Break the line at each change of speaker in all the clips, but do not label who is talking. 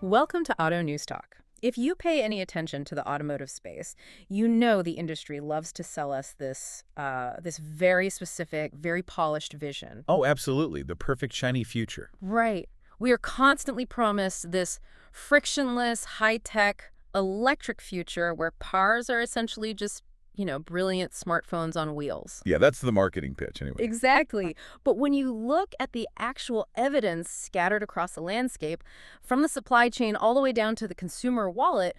Welcome to Auto News Talk. If you pay any attention to the automotive space, you know the industry loves to sell us this very specific, very polished vision.
Oh, absolutely. The perfect shiny future.
Right. We are constantly promised this frictionless, high-tech, electric future where cars are essentially just, brilliant smartphones on wheels.
Yeah, that's the marketing pitch anyway.
Exactly. But when you look at the actual evidence scattered across the landscape, from the supply chain all the way down to the consumer wallet,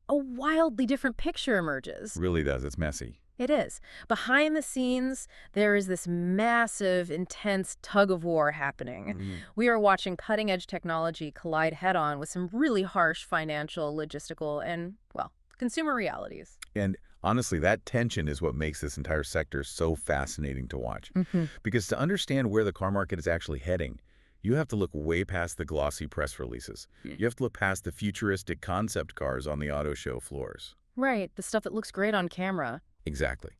a wildly different picture emerges.
Really does. It's messy.
It is. Behind the scenes, there is this massive, intense tug of war happening. We are watching cutting-edge technology collide head-on with some really harsh financial, logistical, and, well, consumer realities.
And honestly, that tension is what makes this entire sector so fascinating to watch. Because to understand where the car market is actually heading, you have to look way past the glossy press releases. You have to look past the futuristic concept cars on the auto show floors.
Right, the stuff that looks great on camera.
Exactly.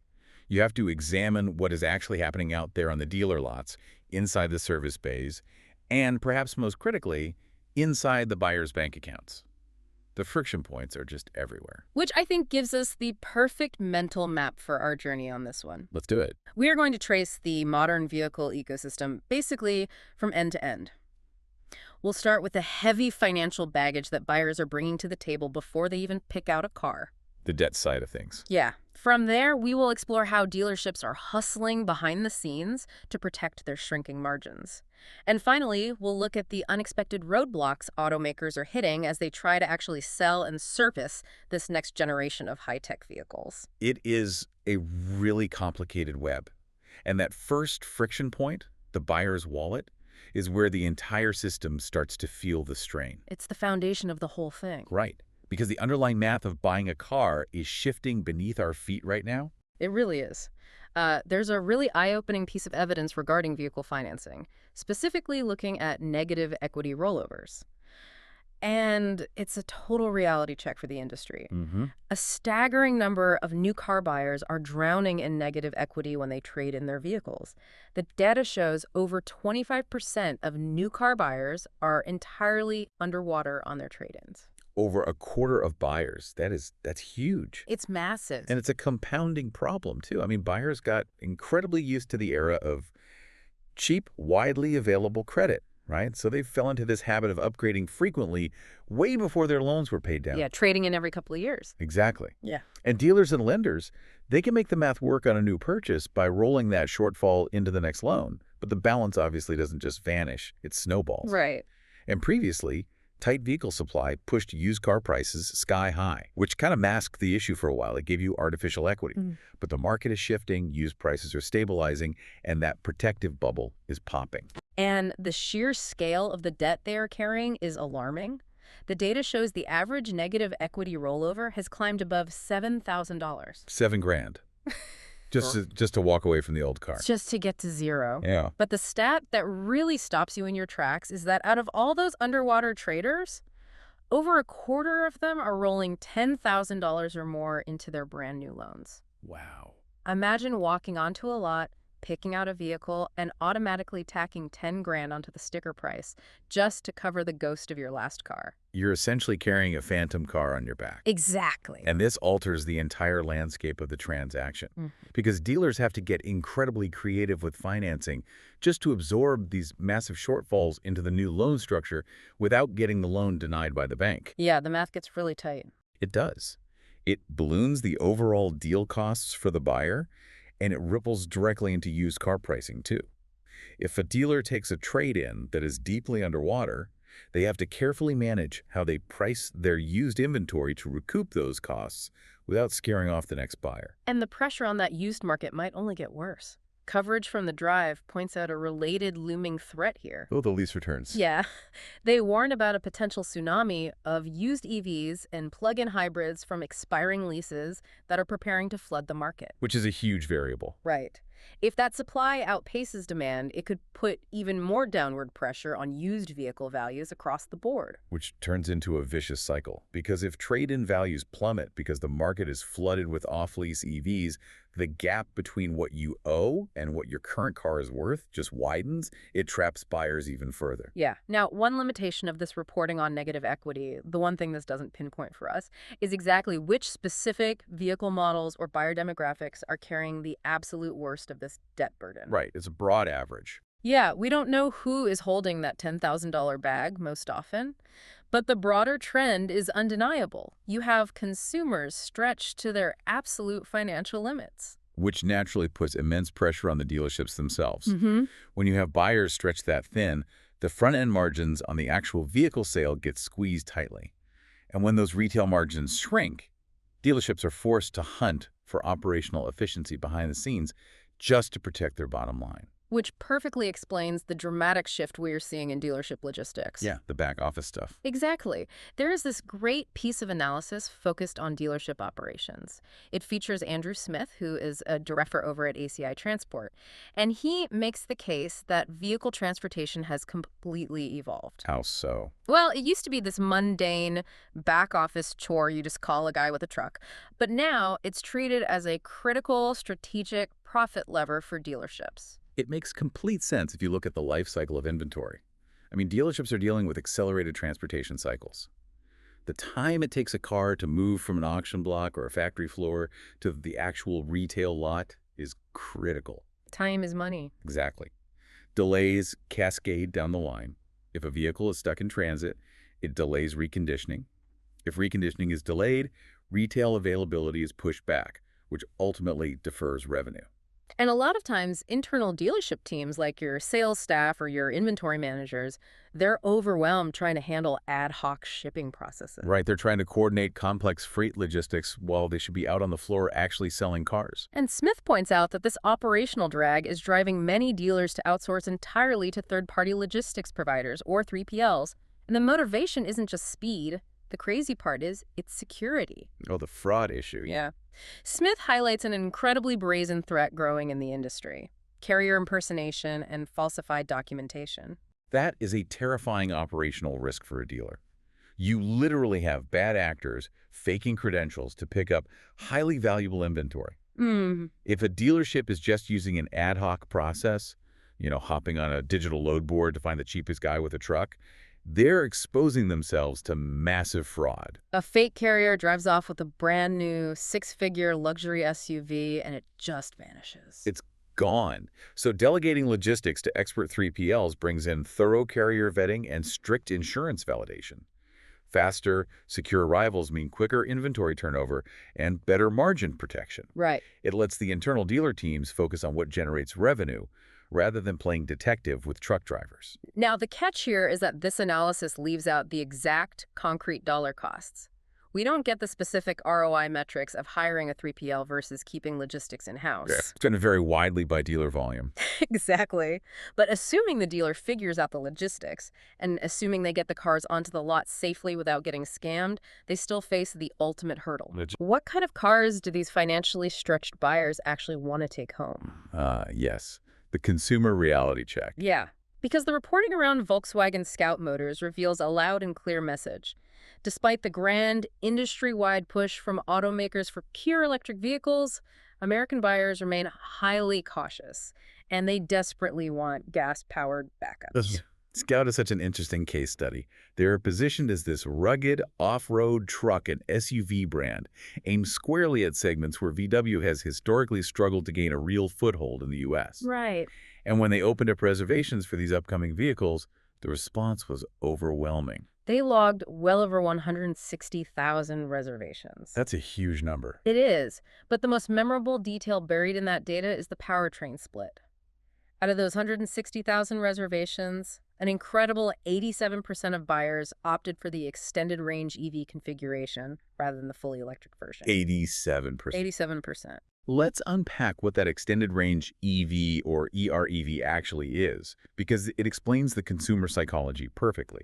You have to examine what is actually happening out there on the dealer lots, inside the service bays, and perhaps most critically, inside the buyer's bank accounts. The friction points are just everywhere.
Which I think gives us the perfect mental map for our journey on this one.
Let's do it.
We are going to trace the modern vehicle ecosystem basically from end to end. We'll start with the heavy financial baggage that buyers are bringing to the table before they even pick out a car.
The debt side of things.
Yeah. From there, we will explore how dealerships are hustling behind the scenes to protect their shrinking margins. And finally, we'll look at the unexpected roadblocks automakers are hitting as they try to actually sell and service this next generation of high-tech vehicles.
It is a really complicated web. And that first friction point, the buyer's wallet, is where the entire system starts to feel the strain.
It's the foundation of the whole thing.
Right. Because the underlying math of buying a car is shifting beneath our feet right now.
It really is. There's a really eye-opening piece of evidence regarding vehicle financing, specifically looking at negative equity rollovers. And it's a total reality check for the industry. A staggering number of new car buyers are drowning in negative equity when they trade in their vehicles. The data shows over 25% of new car buyers are entirely underwater on their trade-ins.
Over a quarter of buyers. That's huge.
It's massive.
And it's a compounding problem, too. I mean, buyers got incredibly used to the era of cheap, widely available credit, right? So they fell into this habit of upgrading frequently way before their loans were paid down.
Yeah, trading in every couple of years.
Exactly.
Yeah.
And dealers and lenders, they can make the math work on a new purchase by rolling that shortfall into the next loan. But the balance obviously doesn't just vanish. It snowballs.
Right.
And previously, tight vehicle supply pushed used car prices sky high, which kind of masked the issue for a while. It gave you artificial equity. But the market is shifting, used prices are stabilizing, and that protective bubble is popping.
And the sheer scale of the debt they are carrying is alarming. The data shows the average negative equity rollover has climbed above $7,000.
$7,000. Just to walk away from the old car.
Just to get to zero.
Yeah.
But the stat that really stops you in your tracks is that out of all those underwater traders, over a quarter of them are rolling $10,000 or more into their brand new loans.
Wow.
Imagine walking onto a lot, picking out a vehicle, and automatically tacking $10,000 onto the sticker price just to cover the ghost of your last car.
You're essentially carrying a phantom car on your back.
Exactly.
And this alters the entire landscape of the transaction. Because dealers have to get incredibly creative with financing just to absorb these massive shortfalls into the new loan structure without getting the loan denied by the bank.
Yeah, the math gets really tight.
It does. It balloons the overall deal costs for the buyer, and it ripples directly into used car pricing, too. If a dealer takes a trade-in that is deeply underwater, they have to carefully manage how they price their used inventory to recoup those costs without scaring off the next buyer.
And the pressure on that used market might only get worse. Coverage from The Drive points out a related looming threat here.
Oh, the lease returns.
Yeah. They warn about a potential tsunami of used EVs and plug-in hybrids from expiring leases that are preparing to flood the market.
Which is a huge variable.
Right. If that supply outpaces demand, it could put even more downward pressure on used vehicle values across the board.
Which turns into a vicious cycle. Because if trade-in values plummet because the market is flooded with off-lease EVs, The gap between what you owe and what your current car is worth just widens. It traps buyers even further.
Yeah. Now, one limitation of this reporting on negative equity, the one thing this doesn't pinpoint for us, is exactly which specific vehicle models or buyer demographics are carrying the absolute worst of this debt burden.
Right, it's a broad average.
Yeah, we don't know who is holding that $10,000 bag most often, but the broader trend is undeniable. You have consumers stretched to their absolute financial limits.
Which naturally puts immense pressure on the dealerships themselves.
Mm-hmm.
When you have buyers stretched that thin, the front-end margins on the actual vehicle sale get squeezed tightly. And when those retail margins shrink, dealerships are forced to hunt for operational efficiency behind the scenes just to protect their bottom line.
Which perfectly explains the dramatic shift we are seeing in dealership logistics.
Yeah, the back office stuff.
Exactly. There is this great piece of analysis focused on dealership operations. It features Andrew Smith, who is a director over at ACI Transport, and he makes the case that vehicle transportation has completely evolved.
How so?
Well, it used to be this mundane back office chore you just call a guy with a truck, but now it's treated as a critical strategic profit lever for dealerships.
It makes complete sense if you look at the life cycle of inventory. I mean, dealerships are dealing with accelerated transportation cycles. The time it takes a car to move from an auction block or a factory floor to the actual retail lot is critical.
Time is money.
Exactly. Delays cascade down the line. If a vehicle is stuck in transit, it delays reconditioning. If reconditioning is delayed, retail availability is pushed back, which ultimately defers revenue.
And a lot of times, internal dealership teams like your sales staff or your inventory managers, they're overwhelmed trying to handle ad hoc shipping processes.
Right, they're trying to coordinate complex freight logistics while they should be out on the floor actually selling cars.
And Smith points out that this operational drag is driving many dealers to outsource entirely to third-party logistics providers or 3PLs. And the motivation isn't just speed. The crazy part is it's security.
Oh, the fraud issue.
Yeah. Smith highlights an incredibly brazen threat growing in the industry: carrier impersonation and falsified documentation.
That is a terrifying operational risk for a dealer. You literally have bad actors faking credentials to pick up highly valuable inventory. If a dealership is just using an ad hoc process, hopping on a digital load board to find the cheapest guy with a truck, they're exposing themselves to massive fraud.
A fake carrier drives off with a brand new six-figure luxury SUV and it just vanishes.
It's gone. So delegating logistics to expert 3PLs brings in thorough carrier vetting and strict insurance validation. Faster, secure arrivals mean quicker inventory turnover and better margin protection.
Right.
It lets the internal dealer teams focus on what generates revenue rather than playing detective with truck drivers.
Now, the catch here is that this analysis leaves out the exact concrete dollar costs. We don't get the specific ROI metrics of hiring a 3PL versus keeping logistics in-house.
Yeah. It's going to vary widely by dealer volume.
Exactly. But assuming the dealer figures out the logistics and assuming they get the cars onto the lot safely without getting scammed, they still face the ultimate hurdle. What kind of cars do these financially stretched buyers actually want to take home?
Yes. The consumer reality check.
Yeah, because the reporting around Volkswagen Scout Motors reveals a loud and clear message. Despite the grand industry-wide push from automakers for pure electric vehicles, American buyers remain highly cautious, and they desperately want gas-powered backups.
Scout is such an interesting case study. They're positioned as this rugged off-road truck and SUV brand, aimed squarely at segments where VW has historically struggled to gain a real foothold in the U.S.
Right.
And when they opened up reservations for these upcoming vehicles, the response was overwhelming.
They logged well over 160,000 reservations.
That's a huge number.
It is, but the most memorable detail buried in that data is the powertrain split. Out of those 160,000 reservations, an incredible 87% of buyers opted for the extended range EV configuration rather than the fully electric version.
87%.
87%.
Let's unpack what that extended range EV or EREV actually is, because it explains the consumer psychology perfectly.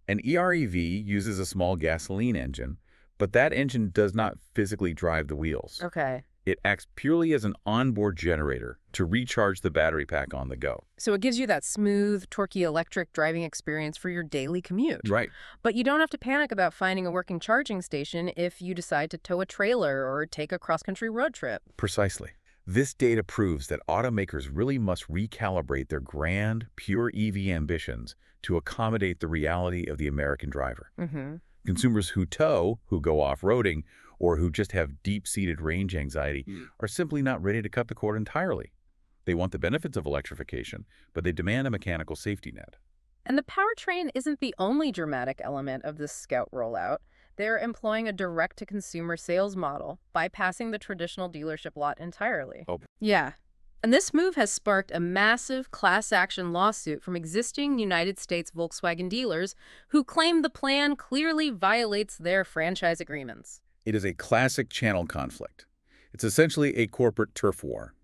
An EREV uses a small gasoline engine, but that engine does not physically drive the wheels.
Okay.
It acts purely as an onboard generator to recharge the battery pack on the go.
So it gives you that smooth, torquey electric driving experience for your daily commute.
Right.
But you don't have to panic about finding a working charging station if you decide to tow a trailer or take a cross-country road trip.
Precisely. This data proves that automakers really must recalibrate their grand, pure EV ambitions to accommodate the reality of the American driver.
Mm-hmm.
Consumers who tow, who go off-roading, or who just have deep-seated range anxiety are simply not ready to cut the cord entirely. They want the benefits of electrification, but they demand a mechanical safety net.
And the powertrain isn't the only dramatic element of this Scout rollout. They're employing a direct-to-consumer sales model, bypassing the traditional dealership lot entirely.
Oh,
Yeah. And this move has sparked a massive class action lawsuit from existing United States Volkswagen dealers who claim the plan clearly violates their franchise agreements.
it is a classic channel conflict. It's essentially a corporate turf war.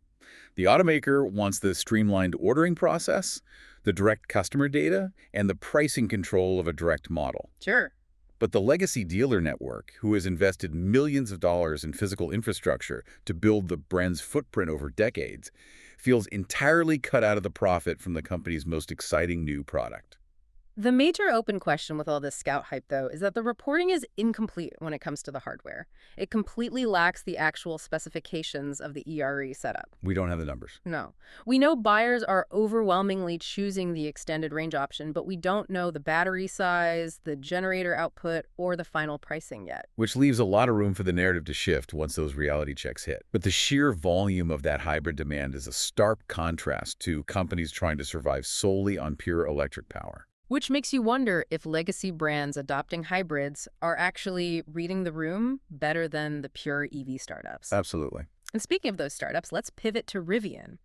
The automaker wants the streamlined ordering process, the direct customer data, and the pricing control of a direct model.
Sure.
But the legacy dealer network, who has invested millions of dollars in physical infrastructure to build the brand's footprint over decades, feels entirely cut out of the profit from the company's most exciting new product.
The major open question with all this Scout hype, though, is that the reporting is incomplete when it comes to the hardware. It completely lacks the actual specifications of the ERE setup.
We don't have the numbers.
No. We know buyers are overwhelmingly choosing the extended range option, but we don't know the battery size, the generator output, or the final pricing yet.
Which leaves a lot of room for the narrative to shift once those reality checks hit. But the sheer volume of that hybrid demand is a stark contrast to companies trying to survive solely on pure electric power.
Which makes you wonder if legacy brands adopting hybrids are actually reading the room better than the pure EV startups.
Absolutely.
And speaking of those startups, let's pivot to Rivian.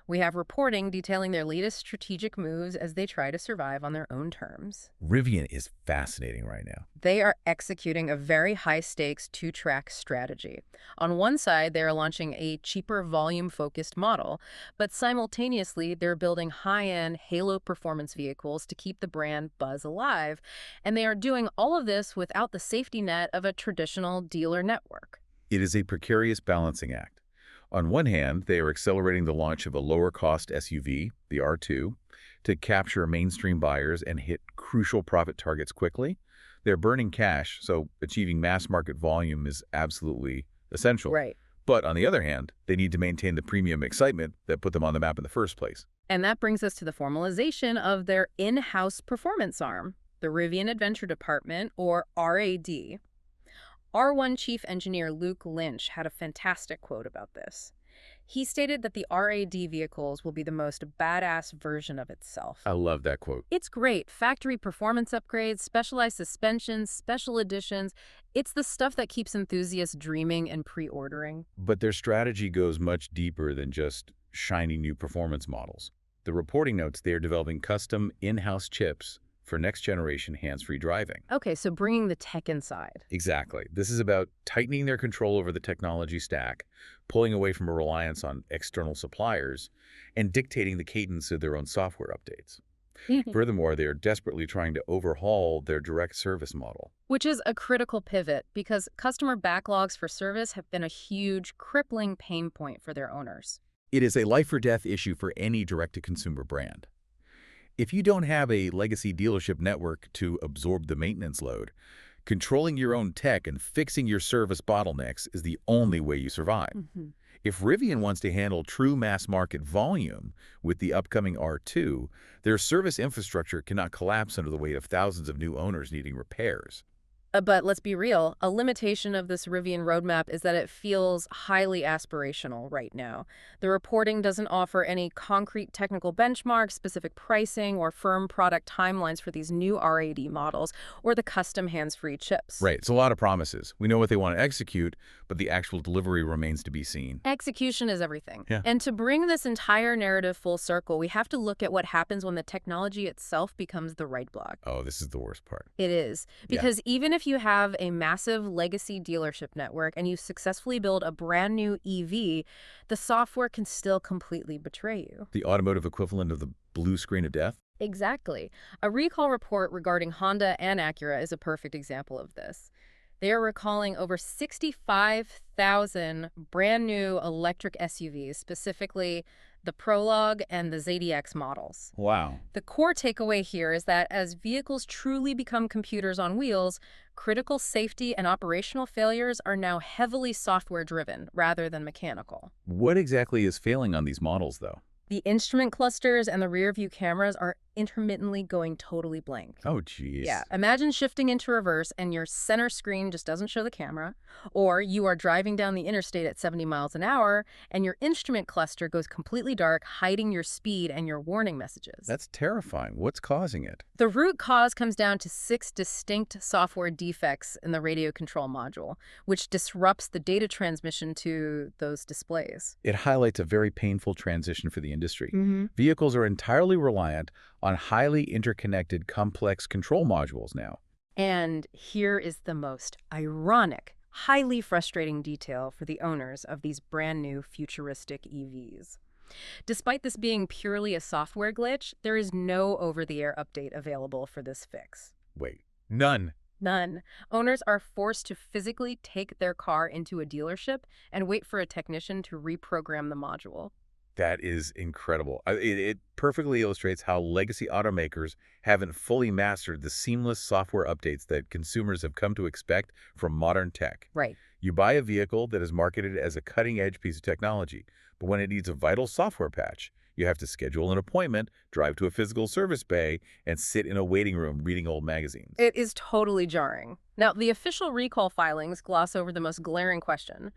We have reporting detailing their latest strategic moves as they try to survive on their own terms.
Rivian is fascinating right now.
They are executing a very high-stakes two-track strategy. On one side, they are launching a cheaper volume-focused model, but simultaneously, they're building high-end halo performance vehicles to keep the brand buzz alive, and they are doing all of this without the safety net of a traditional dealer network.
It is a precarious balancing act. On one hand, they are accelerating the launch of a lower-cost SUV, the R2, to capture mainstream buyers and hit crucial profit targets quickly. They're burning cash, so achieving mass-market volume is absolutely essential.
Right.
But on the other hand, they need to maintain the premium excitement that put them on the map in the first place.
And that brings us to the formalization of their in-house performance arm, the Rivian Adventure Department, or RAD. R1 Chief Engineer Luke Lynch had a fantastic quote about this. He stated that the RAD vehicles will be the most badass version of itself.
I love that quote.
It's great. Factory performance upgrades, specialized suspensions, special editions. It's the stuff that keeps enthusiasts dreaming and pre-ordering.
But their strategy goes much deeper than just shiny new performance models. The reporting notes they are developing custom in-house chips for next-generation hands-free driving.
Okay, so bringing the tech inside.
Exactly. This is about tightening their control over the technology stack, pulling away from a reliance on external suppliers, and dictating the cadence of their own software updates. Furthermore, they are desperately trying to overhaul their direct service model.
Which is a critical pivot because customer backlogs for service have been a huge, crippling pain point for their owners.
It is a life-or-death issue for any direct-to-consumer brand. If you don't have a legacy dealership network to absorb the maintenance load, controlling your own tech and fixing your service bottlenecks is the only way you survive. If Rivian wants to handle true mass-market volume with the upcoming R2, their service infrastructure cannot collapse under the weight of thousands of new owners needing repairs.
But let's be real, a limitation of this Rivian roadmap is that it feels highly aspirational right now. The reporting doesn't offer any concrete technical benchmarks, specific pricing, or firm product timelines for these new RAD models, or the custom hands-free chips.
Right, it's a lot of promises. We know what they want to execute, but the actual delivery remains to be seen.
Execution is everything.
Yeah.
And to bring this entire narrative full circle, we have to look at what happens when the technology itself becomes the right block.
Oh, this is the worst part.
It is. Because even if you have a massive legacy dealership network and you successfully build a brand new EV, the software can still completely betray you.
The automotive equivalent of the blue screen of death?
Exactly. A recall report regarding Honda and Acura is a perfect example of this. They are recalling over 65,000 brand new electric SUVs, specifically the Prologue and the ZDX models.
Wow.
The core takeaway here is that as vehicles truly become computers on wheels, critical safety and operational failures are now heavily software-driven rather than mechanical.
What exactly is failing on these models, though?
The instrument clusters and the rear view cameras are intermittently going totally blank.
Oh,
Yeah,
geez.
imagine shifting into reverse and your center screen just doesn't show the camera, or you are driving down the interstate at 70 miles an hour and your instrument cluster goes completely dark, hiding your speed and your warning messages.
That's terrifying. What's causing it?
The root cause comes down to 6 distinct software defects in the radio control module, which disrupts the data transmission to those displays.
It highlights a very painful transition for the industry.
Mm-hmm.
Vehicles are entirely reliant on highly interconnected, complex control modules now.
And here is the most ironic, highly frustrating detail for the owners of these brand new futuristic EVs. Despite this being purely a software glitch, there is no over-the-air update available for this fix.
Wait, none.
None. Owners are forced to physically take their car into a dealership and wait for a technician to reprogram the module.
That is incredible. It perfectly illustrates how legacy automakers haven't fully mastered the seamless software updates that consumers have come to expect from modern tech.
Right.
You buy a vehicle that is marketed as a cutting-edge piece of technology, but when it needs a vital software patch, you have to schedule an appointment, drive to a physical service bay, and sit in a waiting room reading old magazines.
It is totally jarring. Now, the official recall filings gloss over the most glaring question.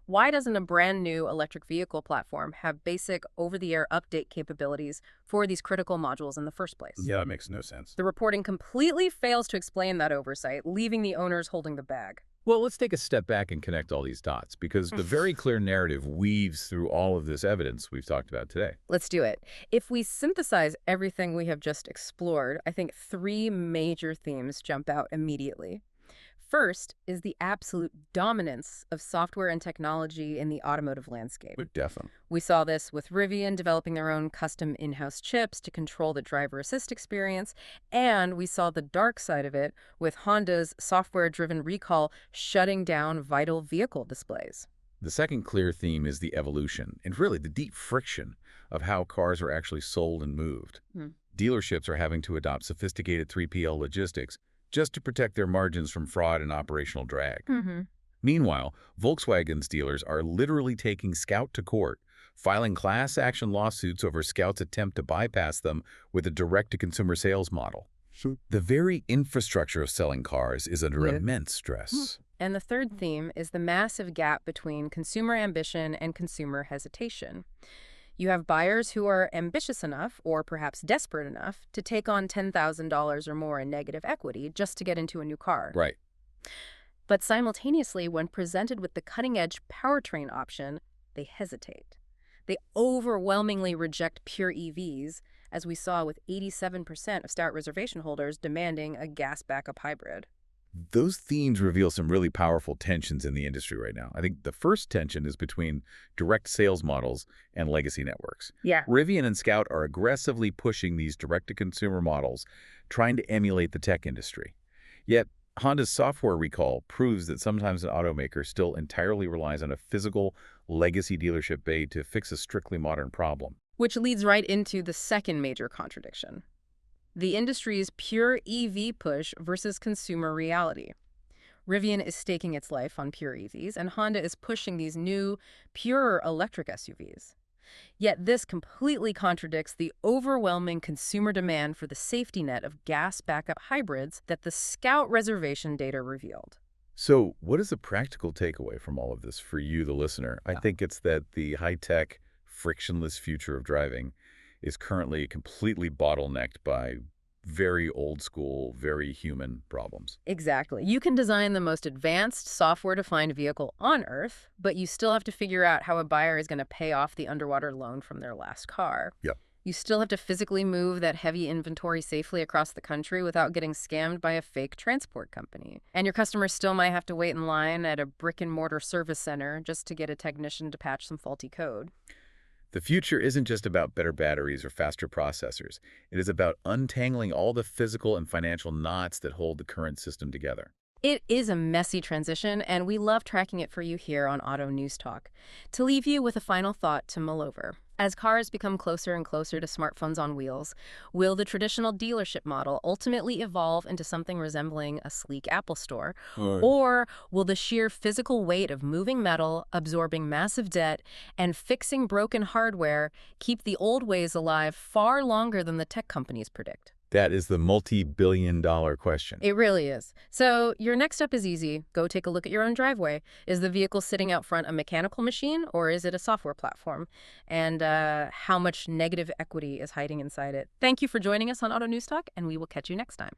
Why doesn't a brand new electric vehicle platform have basic over-the-air update capabilities for these critical modules in the first place?
Yeah, that makes no sense.
The reporting completely fails to explain that oversight, leaving the owners holding the bag.
Well, let's take a step back and connect all these dots, because the very clear narrative weaves through all of this evidence we've talked about today.
Let's do it. If we synthesize everything we have just explored, I think 3 major themes jump out immediately. First is the absolute dominance of software and technology in the automotive landscape.
Definitely.
We saw this with Rivian developing their own custom in-house chips to control the driver assist experience, and we saw the dark side of it with Honda's software-driven recall shutting down vital vehicle displays.
The second clear theme is the evolution, and really the deep friction of how cars are actually sold and moved. Dealerships are having to adopt sophisticated 3PL logistics just to protect their margins from fraud and operational drag. Meanwhile, Volkswagen's dealers are literally taking Scout to court, filing class action lawsuits over Scout's attempt to bypass them with a direct-to-consumer sales model. The very infrastructure of selling cars is under immense stress.
And the third theme is the massive gap between consumer ambition and consumer hesitation. You have buyers who are ambitious enough, or perhaps desperate enough, to take on $10,000 or more in negative equity just to get into a new car.
Right.
But simultaneously, when presented with the cutting-edge powertrain option, they hesitate. They overwhelmingly reject pure EVs, as we saw with 87% of Scout reservation holders demanding a gas backup hybrid.
Those themes reveal some really powerful tensions in the industry right now. I think the first tension is between direct sales models and legacy networks.
Yeah.
Rivian and Scout are aggressively pushing these direct-to-consumer models, trying to emulate the tech industry. Yet, Honda's software recall proves that sometimes an automaker still entirely relies on a physical legacy dealership bay to fix a strictly modern problem.
Which leads right into the second major contradiction. The industry's pure EV push versus consumer reality. Rivian is staking its life on pure EVs, and Honda is pushing these new, pure electric SUVs. Yet this completely contradicts the overwhelming consumer demand for the safety net of gas backup hybrids that the Scout reservation data revealed.
So what is the practical takeaway from all of this for you, the listener? I think it's that the high-tech, frictionless future of driving is currently completely bottlenecked by very old school, very human problems.
Exactly. You can design the most advanced software-defined vehicle on Earth, but you still have to figure out how a buyer is going to pay off the underwater loan from their last car.
Yep.
You still have to physically move that heavy inventory safely across the country without getting scammed by a fake transport company. And your customers still might have to wait in line at a brick-and-mortar service center just to get a technician to patch some faulty code.
The future isn't just about better batteries or faster processors. It is about untangling all the physical and financial knots that hold the current system together.
It is a messy transition, and we love tracking it for you here on Auto News Talk. To leave you with a final thought to mull over. As cars become closer and closer to smartphones on wheels, will the traditional dealership model ultimately evolve into something resembling a sleek Apple store?
Right.
Or will the sheer physical weight of moving metal, absorbing massive debt, and fixing broken hardware keep the old ways alive far longer than the tech companies predict?
That is the multi-billion-dollar question.
It really is. So your next step is easy. Go take a look at your own driveway. Is the vehicle sitting out front a mechanical machine or is it a software platform? And how much negative equity is hiding inside it? Thank you for joining us on Auto News Talk, and we will catch you next time.